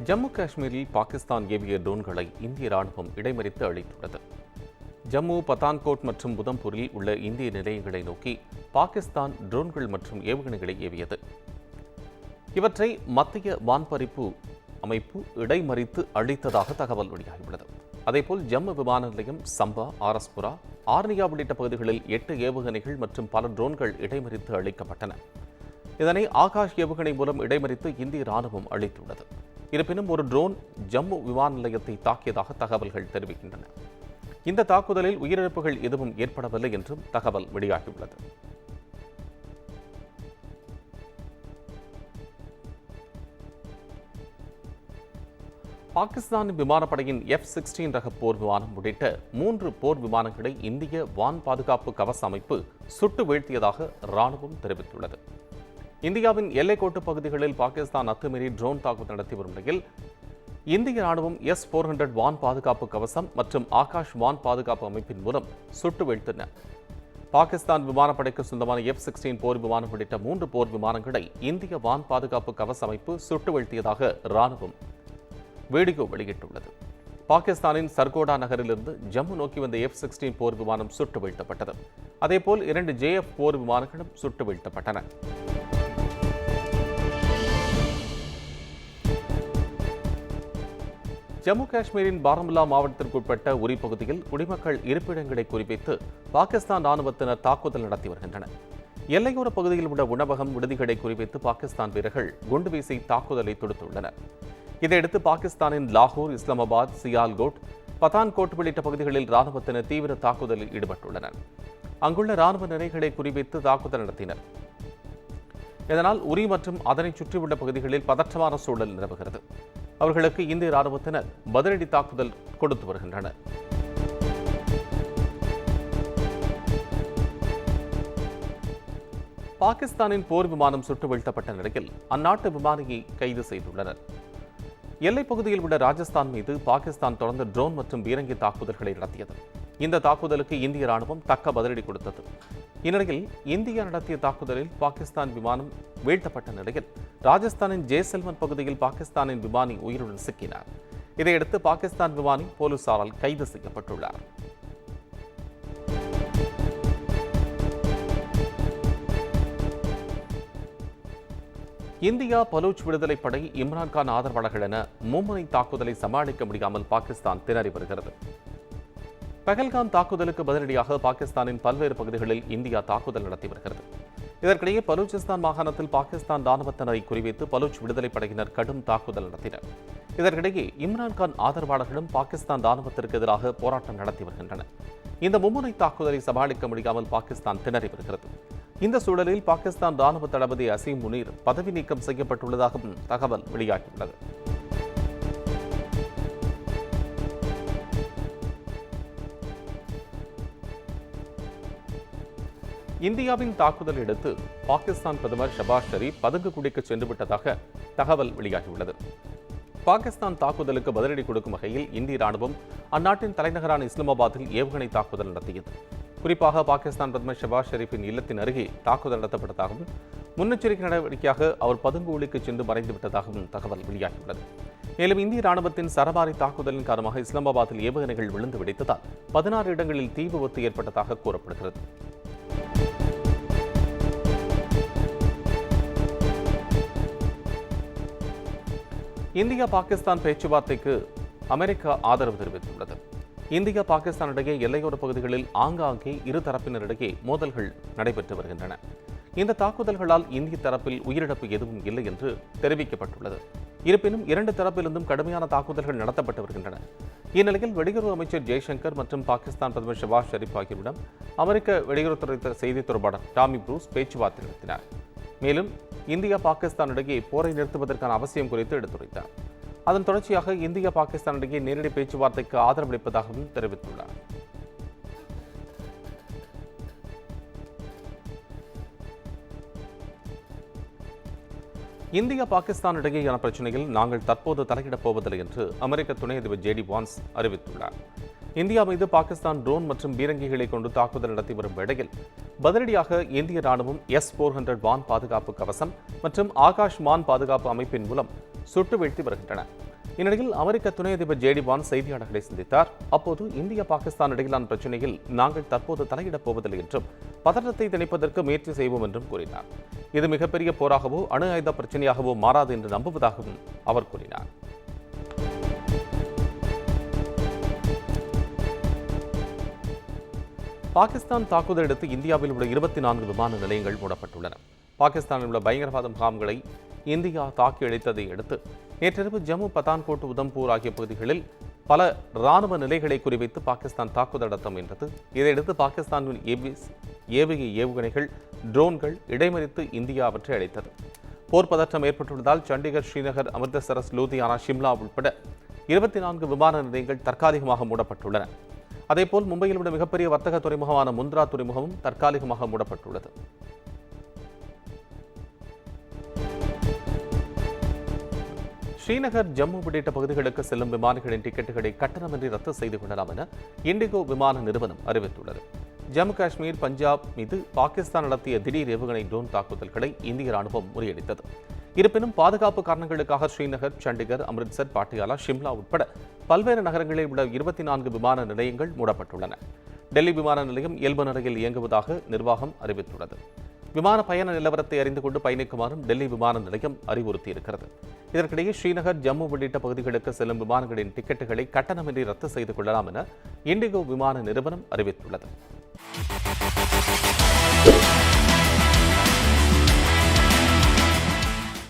ஜம்மு காஷ்மீரில் பாகிஸ்தான் ஏவிய ட்ரோன்களை இந்திய ராணுவம் இடைமறித்து அழித்துள்ளது. ஜம்மு, பதான்கோட் மற்றும் உதம்பூரில் உள்ள இந்திய நிலையங்களை நோக்கி பாகிஸ்தான் ட்ரோன்கள் மற்றும் ஏவுகணைகளை ஏவியது. இவற்றை மத்திய வான்பறிப்பு அமைப்பு இடைமறித்து அழித்ததாக தகவல் வெளியாகியுள்ளது. அதேபோல் ஜம்மு விமான நிலையம், சம்பா, ஆரஸ்புரா, ஆர்னியா உள்ளிட்ட பகுதிகளில் 8 ஏவுகணைகள் மற்றும் பல ட்ரோன்கள் இடைமறித்து அழிக்கப்பட்டன. இதனை ஆகாஷ் ஏவுகணை மூலம் இடைமறித்து இந்திய ராணுவம் அளித்துள்ளது. இருப்பினும் ஒரு ட்ரோன் ஜம்மு விமான நிலையத்தை தாக்கியதாக தகவல்கள் தெரிவிக்கின்றன. இந்த தாக்குதலில் உயிரிழப்புகள் எதுவும் ஏற்படவில்லை என்றும் தகவல் வெளியாகியுள்ளது. பாகிஸ்தான் விமானப்படையின் F-16 ரக போர் விமானம் உள்ளிட்ட 3 போர் விமானங்களை இந்திய வான் பாதுகாப்பு கவச அமைப்பு சுட்டு வீழ்த்தியதாக ராணுவம் தெரிவித்துள்ளது. இந்தியாவின் எல்லைக்கோட்டு பகுதிகளில் பாகிஸ்தான் அத்துமீறி ட்ரோன் தாக்குதல் நடத்தி வரும் நிலையில் இந்திய ராணுவம் S-400 வான் பாதுகாப்பு கவசம் மற்றும் ஆகாஷ் வான் பாதுகாப்பு அமைப்பின் மூலம் சுட்டு வீழ்த்தின. பாகிஸ்தான் விமானப்படைக்கு சொந்தமான F-16 போர் விமானம் உள்ளிட்ட 3 போர் விமானங்களை இந்திய வான் பாதுகாப்பு கவச அமைப்பு சுட்டு வீழ்த்தியதாக ராணுவம் வீடியோ வெளியிட்டுள்ளது. பாகிஸ்தானின் சர்கோடா நகரிலிருந்து ஜம்மு நோக்கி வந்த F-16 போர் விமானம் சுட்டு வீழ்த்தப்பட்டது. அதேபோல் 2 JF போர் விமானங்களும் சுட்டு வீழ்த்தப்பட்டன. ஜம்மு காஷ்மீரின் பாரமுல்லா மாவட்டத்திற்குட்பட்ட உரி பகுதியில் குடிமக்கள் இருப்பிடங்களை குறிவைத்து பாகிஸ்தான் ராணுவத்தினர் தாக்குதல் நடத்தி வருகின்றனர். எல்லையோர பகுதியில் உள்ள உணவகம், விடுதிகளை குறிவைத்து பாகிஸ்தான் வீரர்கள் குண்டு வீசி தாக்குதலை தொடுத்துள்ளனர். இதையடுத்து பாகிஸ்தானின் லாகூர், இஸ்லாமாபாத், சியால்கோட், பதான்கோட் உள்ளிட்ட பகுதிகளில் ராணுவத்தினர் தீவிர தாக்குதலில் ஈடுபட்டுள்ளனர். அங்குள்ள ராணுவ நிலைகளை குறிவைத்து தாக்குதல் நடத்தினர். இதனால் உரி மற்றும் அதனை சுற்றியுள்ள பகுதிகளில் பதற்றமான சூழல் நிலவுகிறது. அவர்களுக்கு இந்திய ராணுவத்தினர் பதிலடி தாக்குதல் கொடுத்து வருகின்றனர். பாகிஸ்தானின் போர் விமானம் சுட்டு வீழ்த்தப்பட்ட நிலையில் அந்நாட்டு விமானியை கைது செய்துள்ளனர். எல்லைப் பகுதியில் உள்ள ராஜஸ்தான் மீது பாகிஸ்தான் தொடர்ந்து ட்ரோன் மற்றும் பீரங்கி தாக்குதல்களை நடத்தியது. இந்த தாக்குதலுக்கு இந்திய ராணுவம் தக்க பதிலடி கொடுத்தது. இந்நிலையில் இந்தியா நடத்திய தாக்குதலில் பாகிஸ்தான் விமானம் வீழ்த்தப்பட்ட நிலையில் ராஜஸ்தானின் ஜெய்சல்மர் பகுதியில் பாகிஸ்தானின் விமானி உயிருடன் சிக்கினார். இதையடுத்து பாகிஸ்தான் விமானி போலீசாரால் கைது செய்யப்பட்டுள்ளார். இந்தியா, பலூச் விடுதலை படை, இம்ரான்கான் ஆதரவாளர்கள் என மும்முனை தாக்குதலை சமாளிக்க முடியாமல் பாகிஸ்தான் திணறி வருகிறது. பஹல்காம் தாக்குதலுக்கு பதிலடியாக பாகிஸ்தானின் பல்வேறு பகுதிகளில் இந்தியா தாக்குதல் நடத்தி வருகிறது. இதற்கிடையே பலூச்சிஸ்தான் மாகாணத்தில் பாகிஸ்தான் ராணுவத்தினரை குறிவைத்து பலூச் விடுதலை படையினர் கடும் தாக்குதல் நடத்தினர். இதற்கிடையே இம்ரான்கான் ஆதரவாளர்களும் பாகிஸ்தான் ராணுவத்திற்கு எதிராக போராட்டம் நடத்தி வருகின்றனர். இந்த மும்முனை தாக்குதலை சமாளிக்க முடியாமல் பாகிஸ்தான் திணறி வருகிறது. இந்த சூழலில் பாகிஸ்தான் ராணுவ தளபதி அசீம் முனீர் பதவி நீக்கம் செய்யப்பட்டுள்ளதாகவும் தகவல் வெளியாகியுள்ளது. இந்தியாவின் தாக்குதல் அடுத்து பாகிஸ்தான் பிரதமர் ஷபாஸ் ஷெரீப் பதுங்கு குடிக்கு சென்று விட்டதாக தகவல் வெளியாகியுள்ளது. பாகிஸ்தான் தாக்குதலுக்கு பதிலடி கொடுக்கும் வகையில் இந்திய ராணுவம் அந்நாட்டின் தலைநகரான இஸ்லாமாபாத்தில் ஏவுகணை தாக்குதல் நடத்தியது. குறிப்பாக பாகிஸ்தான் பிரதமர் ஷபாஸ் ஷெரீப்பின் இல்லத்தின் அருகே தாக்குதல் நடத்தப்பட்டதாகவும் முன்னெச்சரிக்கை நடவடிக்கையாக அவர் பதுங்கு குழிக்கு சென்று மறைந்துவிட்டதாகவும் தகவல் வெளியாகியுள்ளது. மேலும் இந்திய ராணுவத்தின் சரமாரி தாக்குதலின் காரணமாக இஸ்லாமாபாத்தில் ஏவுகணைகள் விழுந்து வெடித்ததால் 16 இடங்களில் தீ விபத்து ஏற்பட்டதாக கூறப்படுகிறது. இந்தியா, பாகிஸ்தான் பேச்சுவார்த்தைக்கு அமெரிக்கா ஆதரவு தெரிவித்துள்ளது. இந்தியா, பாகிஸ்தான் இடையே எல்லையோர பகுதிகளில் ஆங்காங்கே இரு தரப்பினரிடையே மோதல்கள் நடைபெற்று வருகின்றன. இந்த தாக்குதல்களால் இந்திய தரப்பில் உயிரிழப்பு எதுவும் இல்லை என்று தெரிவிக்கப்பட்டுள்ளது. இருப்பினும் 2 தரப்பிலிருந்தும் கடுமையான தாக்குதல்கள் நடத்தப்பட்டு வருகின்றன. இந்நிலையில் வெளியுறவு அமைச்சர் ஜெய்சங்கர் மற்றும் பாகிஸ்தான் பிரதமர் ஷபாஸ் ஷெரீப் ஆகியோரிடம் அமெரிக்க வெளியுறவுத்துறை செய்தி தொடர்பாளர் டாமி ப்ரூஸ் பேச்சுவார்த்தை நடத்தினார். மேலும் இந்தியா, பாகிஸ்தான் இடையே போரை நிறுத்துவதற்கான அவசியம் குறித்து எடுத்துரைத்தார். அதன் தொடர்ச்சியாக இந்தியா, பாகிஸ்தான் இடையே நேரடி பேச்சுவார்த்தைக்கு ஆதரவளிப்பதாகவும் தெரிவித்துள்ளார். இந்தியா, பாகிஸ்தான் இடையேயான பிரச்சனையில் நாங்கள் தற்போது தலையிடப் போவதில்லை என்று அமெரிக்க துணை அதிபர் JD வான்ஸ் அறிவித்துள்ளார். இந்தியா மீது பாகிஸ்தான் ட்ரோன் மற்றும் பீரங்கிகளை கொண்டு தாக்குதல் நடத்தி வரும் வேளையில் பதிலடியாக இந்திய ராணுவம் S-400 வான் பாதுகாப்பு கவசம் மற்றும் ஆகாஷ் வான் பாதுகாப்பு அமைப்பின் மூலம் சுட்டு வீழ்த்தி வருகின்றன. இந்நிலையில் அமெரிக்க துணை அதிபர் ஜே டி வான்ஸ் செய்தியாளர்களை சந்தித்தார். அப்போது இந்தியா பாகிஸ்தான் இடையிலான பிரச்சினையில் நாங்கள் தற்போது தலையிடப் போவதில்லை என்றும் பதற்றத்தை திணிப்பதற்கு முயற்சி செய்வோம் என்றும் கூறினார். இது மிகப்பெரிய போராகவோ அணு ஆயுத பிரச்சனையாகவோ மாறாது என்று நம்புவதாகவும் அவர் கூறினார். பாகிஸ்தான் தாக்குதல் அடுத்து இந்தியாவில் உள்ள 24 விமான நிலையங்கள் மூடப்பட்டுள்ளன. பாகிஸ்தானில் உள்ள பயங்கரவாத முகாம்களை இந்தியா தாக்கி அழித்ததை அடுத்து நேற்றிரவு ஜம்மு, பதான்கோட், உதம்பூர் ஆகிய பகுதிகளில் பல ராணுவ நிலைகளை குறிவைத்து பாகிஸ்தான் தாக்குதல் நடத்த முயன்றது. இதையடுத்து பாகிஸ்தானின் ஏவுகை ஏவுகணைகள், ட்ரோன்கள் இடைமறித்து இந்தியா அவற்றை அழித்தது. போர் பதற்றம் ஏற்பட்டுள்ளதால் சண்டிகர், ஸ்ரீநகர், அமிர்தசரஸ், லூதியானா, ஷிம்லா உட்பட 24 விமான நிலையங்கள் தற்காலிகமாக மூடப்பட்டுள்ளன. அதேபோல் மும்பையில் உள்ள மிகப்பெரிய வர்த்தக துறைமுகமான முந்த்ரா துறைமுகமும் தற்காலிகமாக மூடப்பட்டுள்ளது. ஸ்ரீநகர், ஜம்மு உள்ளிட்ட பகுதிகளுக்கு செல்லும் விமானிகளின் டிக்கெட்டுகளை கட்டணமின்றி ரத்து செய்து கொள்ளலாம் என இண்டிகோ விமான நிறுவனம் அறிவித்துள்ளது. ஜம்மு காஷ்மீர், பஞ்சாப் மீது பாகிஸ்தான் நடத்திய திடீர் ஏவுகணை ட்ரோன் தாக்குதல்களை இந்திய ராணுவம் முறியடித்தது. இருப்பினும் பாதுகாப்பு காரணங்களுக்காக ஸ்ரீநகர், சண்டிகர், அமிர்த்சர், பாட்டியாலா, ஷிம்லா உட்பட பல்வேறு நகரங்களில் உள்ள 24 விமான நிலையங்கள் மூடப்பட்டுள்ளன. டெல்லி விமான நிலையம் இயல்பு நிலையில் இயங்குவதாக நிர்வாகம் அறிவித்துள்ளது. விமான பயண நிலவரத்தை அறிந்து கொண்டு பயணிக்குமாறும் டெல்லி விமான நிலையம் அறிவுறுத்தியிருக்கிறது. இதற்கிடையே ஸ்ரீநகர், ஜம்மு உள்ளிட்ட பகுதிகளுக்கு செல்லும் விமானங்களின் டிக்கெட்டுகளை கட்டணமின்றி ரத்து செய்து கொள்ளலாம் என இண்டிகோ விமான நிறுவனம் அறிவித்துள்ளது.